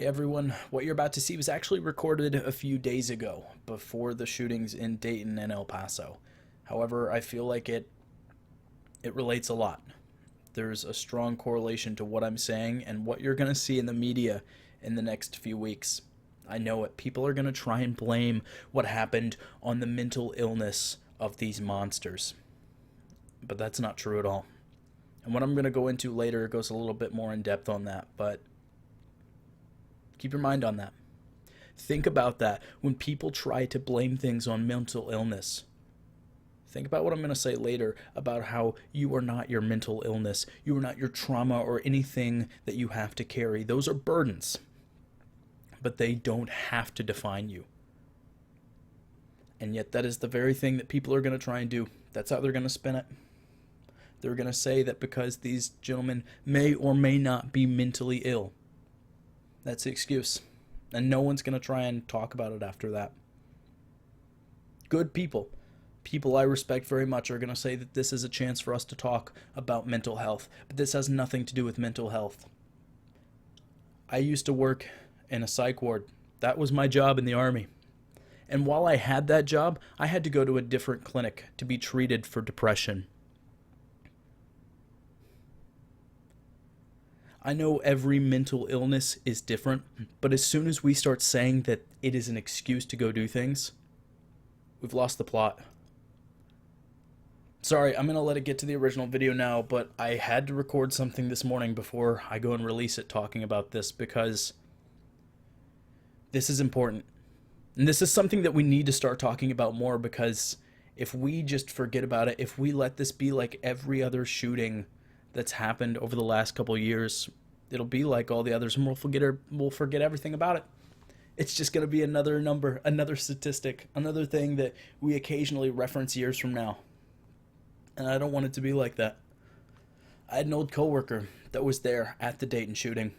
Hey everyone, what you're about to see was actually recorded a few days ago, before the shootings in Dayton and El Paso. However, I feel like it relates a lot. There's a strong correlation to what I'm saying and what you're going to see in the media in the next few weeks. I know it. People are going to try and blame what happened on the mental illness of these monsters. But that's not true at all. And what I'm going to go into later goes a little bit more in depth on that, but keep your mind on that. Think about that when people try to blame things on mental illness. Think about what I'm going to say later about how you are not your mental illness. You are not your trauma or anything that you have to carry. Those are burdens, but they don't have to define you. And yet, that is the very thing that people are going to try and do. That's how they're going to spin it. They're going to say that because these gentlemen may or may not be mentally ill, that's the excuse. And no one's going to try and talk about it after that. Good people, people I respect very much, are going to say that this is a chance for us to talk about mental health. But this has nothing to do with mental health. I used to work in a psych ward. That was my job in the Army. And while I had that job, I had to go to a different clinic to be treated for depression. I know every mental illness is different, but as soon as we start saying that it is an excuse to go do things, we've lost the plot. Sorry, I'm going to let it get to the original video now, but I had to record something this morning before I go and release it talking about this because this is important. And this is something that we need to start talking about more, because if we just forget about it, if we let this be like every other shooting that's happened over the last couple of years, it'll be like all the others, and we'll forget everything about it. It's just going to be another number, another statistic, another thing that we occasionally reference years from now. And I don't want it to be like that. I had an old coworker that was there at the Dayton shooting.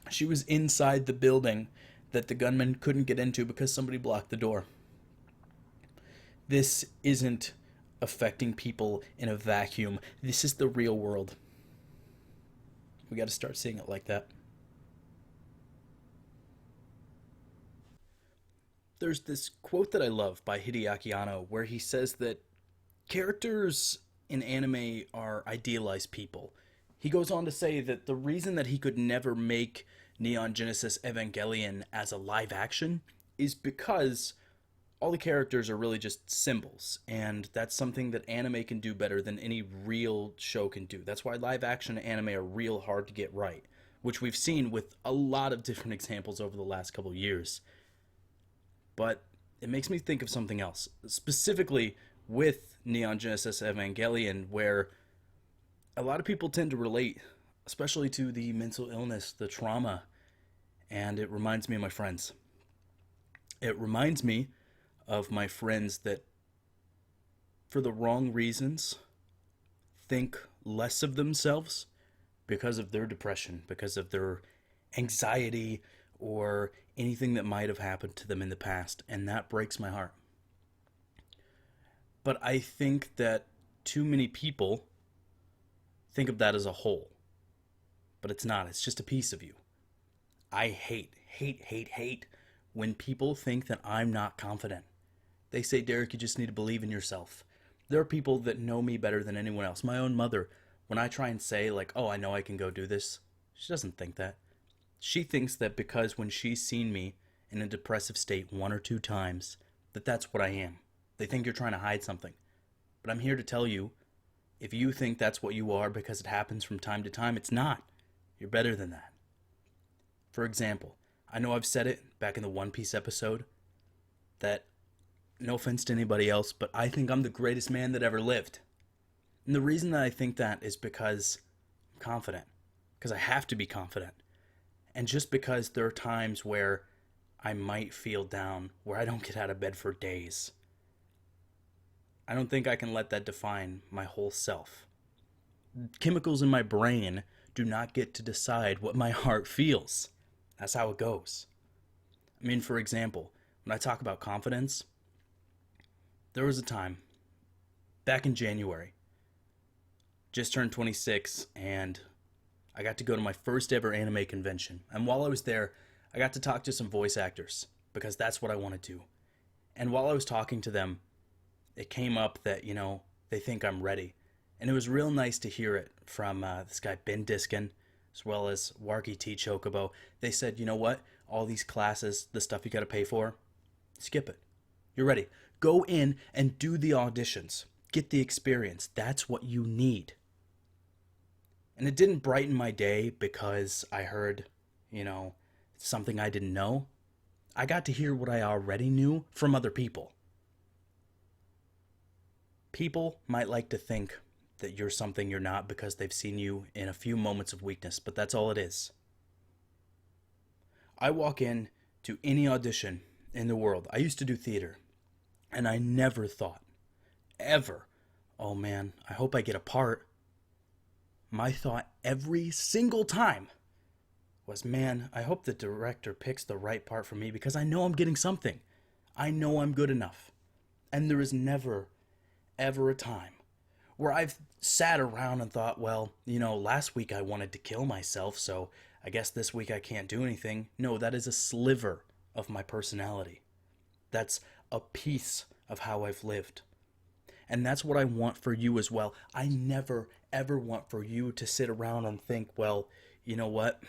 She was inside the building that the gunman couldn't get into because somebody blocked the door. This isn't affecting people in a vacuum. This is the real world. We got to start seeing it like that. There's this quote that I love by Hideaki Anno where he says that characters in anime are idealized people. He goes on to say that the reason that he could never make Neon Genesis Evangelion as a live action is because all the characters are really just symbols, and that's something that anime can do better than any real show can do. That's why live action anime are real hard to get right, which we've seen with a lot of different examples over the last couple of years. But it makes me think of something else, specifically with Neon Genesis Evangelion, where a lot of people tend to relate, especially to the mental illness, the trauma, and it reminds me of my friends. It reminds me of my friends that, for the wrong reasons, think less of themselves because of their depression, because of their anxiety, or anything that might have happened to them in the past, and that breaks my heart. But I think that too many people think of that as a whole. But it's not, it's just a piece of you. I hate when people think that I'm not confident. They say, Derek, you just need to believe in yourself. There are people that know me better than anyone else. My own mother, when I try and say, like, oh, I know I can go do this, she doesn't think that. She thinks that because when she's seen me in a depressive state one or two times, that that's what I am. They think you're trying to hide something. But I'm here to tell you, if you think that's what you are because it happens from time to time, it's not. You're better than that. For example, I know I've said it back in the One Piece episode that, no offense to anybody else, but I think I'm the greatest man that ever lived. And the reason that I think that is because I'm confident. Because I have to be confident. And just because there are times where I might feel down, where I don't get out of bed for days, I don't think I can let that define my whole self. Chemicals in my brain do not get to decide what my heart feels. That's how it goes. I mean, for example, when I talk about confidence, there was a time, back in January, just turned 26, and I got to go to my first ever anime convention. And while I was there, I got to talk to some voice actors because that's what I want to do. And while I was talking to them, it came up that, they think I'm ready. And it was real nice to hear it from this guy, Ben Diskin, as well as Warky T. Chocobo. They said, you know what? All these classes, the stuff you got to pay for, skip it. You're ready. Go in and do the auditions. Get the experience. That's what you need. And it didn't brighten my day because I heard, something I didn't know. I got to hear what I already knew from other people. People might like to think that you're something you're not because they've seen you in a few moments of weakness, but that's all it is. I walk in to any audition in the world. I used to do theater, and I never thought, ever, oh man, I hope I get a part. My thought every single time was, man, I hope the director picks the right part for me because I know I'm getting something. I know I'm good enough. And there is never, ever a time where I've sat around and thought, well, last week I wanted to kill myself, so I guess this week I can't do anything. No, that is a sliver of my personality. That's a piece of how I've lived. And that's what I want for you as well. I never, ever want for you to sit around and think, well, you know what?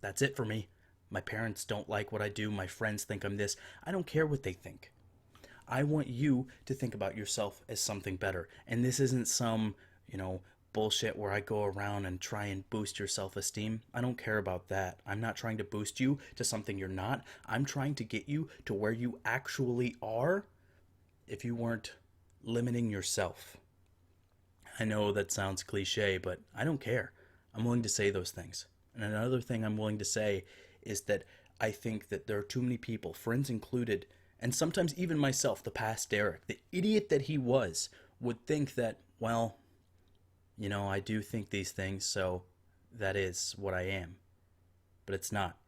That's it for me. My parents don't like what I do. My friends think I'm this. I don't care what they think. I want you to think about yourself as something better. And this isn't some, bullshit where I go around and try and boost your self-esteem. I don't care about that. I'm not trying to boost you to something you're not. I'm trying to get you to where you actually are if you weren't limiting yourself. I know that sounds cliche, but I don't care. I'm willing to say those things. And another thing I'm willing to say is that I think that there are too many people, friends included, and sometimes even myself, the past Derek, the idiot that he was, would think that, well, I do think these things, so that is what I am. But it's not.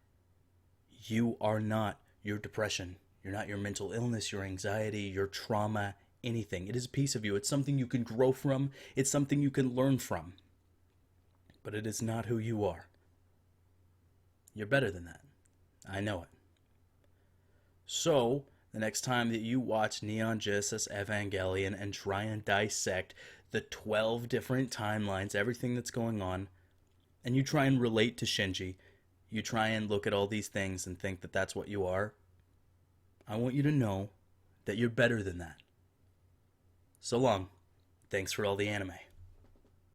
You are not your depression. You're not your mental illness, your anxiety, your trauma, anything. It is a piece of you. It's something you can grow from. It's something you can learn from. But it is not who you are. You're better than that. I know it. So, the next time that you watch Neon Genesis Evangelion and try and dissect the 12 different timelines, everything that's going on, and you try and relate to Shinji, you try and look at all these things and think that that's what you are, I want you to know that you're better than that. So long. Thanks for all the anime.